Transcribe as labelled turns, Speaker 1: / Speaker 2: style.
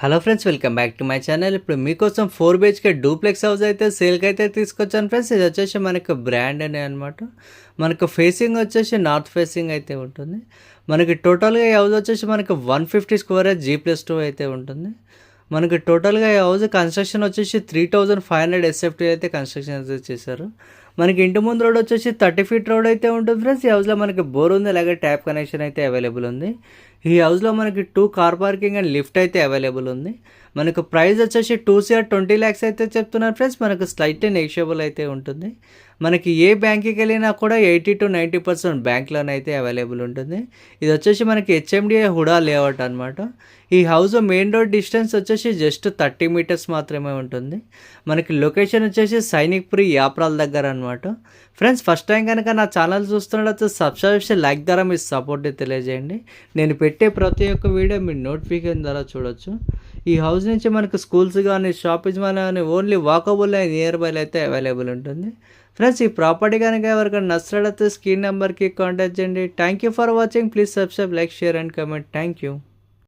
Speaker 1: Hello friends, welcome back to my channel. ఇప్పుడు మీకోసం 4 BHK duplex house అయితే సేల్కి అయితే తీసుకొచ్చాను ఫ్రెండ్స్. ఇది వచ్చేసి మనకు బ్రాండ్ అనే అనమాట. మనకు ఫేసింగ్ వచ్చేసి నార్త్ ఫేసింగ్ అయితే ఉంటుంది. మనకి టోటల్గా ఈ హౌస్ వచ్చేసి మనకు 150 స్క్వేర్ G+2 అయితే ఉంటుంది. మనకి టోటల్గా ఈ హౌస్ కన్స్ట్రక్షన్ వచ్చేసి 3500 SFT అయితే కన్స్ట్రక్షన్ అయితే చేశారు. మనకి ఇంటి ముందు రోడ్ వచ్చేసి 30 ఫీట్ రోడ్ అయితే ఉంటుంది ఫ్రెండ్స్. ఈ హౌస్లో మనకి బోర్ ఉంది, అలాగే ట్యాప్ కనెక్షన్ అయితే అవైలబుల్ ఉంది. ఈ హౌస్లో మనకి 2 కార్ పార్కింగ్ అండ్ లిఫ్ట్ అయితే అవైలబుల్ ఉంది. మనకు ప్రైస్ వచ్చేసి 2 CR 20 lakhs అయితే చెప్తున్నారు ఫ్రెండ్స్. మనకు స్లైట్లీ నెగిషియబుల్ అయితే ఉంటుంది. మనకి ఏ బ్యాంక్కి వెళ్ళినా కూడా 80 to 90% బ్యాంక్ లోన్ అయితే అవైలబుల్ ఉంటుంది. ఇది వచ్చేసి మనకి HMDA హుడా లేఅవుట్ అనమాట. ఈ హౌస్ మెయిన్ రోడ్ డిస్టెన్స్ వచ్చేసి జస్ట్ 30 మీటర్స్ మాత్రమే ఉంటుంది. మనకి లొకేషన్ వచ్చేసి సైనిక్పురి యాప్రాల్ దగ్గర అనమాట. ఫ్రెండ్స్, ఫస్ట్ టైం కనుక నా ఛానల్ చూస్తున్నట్లయితే సబ్స్క్రైబ్ చేసి లైక్ ద్వారా మీ సపోర్ట్ తెలియజేయండి. నేను పెట్టే ప్రతి ఒక్క వీడియో మీ నోటిఫికేషన్ ద్వారా చూడొచ్చు. ఈ హౌస్ నుంచి మనకు స్కూల్స్ కానీ, షాపింగ్ మాల్ కానీ ఓన్లీ వాకబుల్ అండ్ నియర్ బైలో అయితే అవైలబుల్ ఉంటుంది. ఫ్రెండ్స్, ఈ ప్రాపర్టీ కనుక ఎవరికైనా నచ్చినట్లయితే స్క్రీన్ నెంబర్కి కాంటాక్ట్ చేయండి. Thank you for watching. Please subscribe, like, share and comment. Thank you.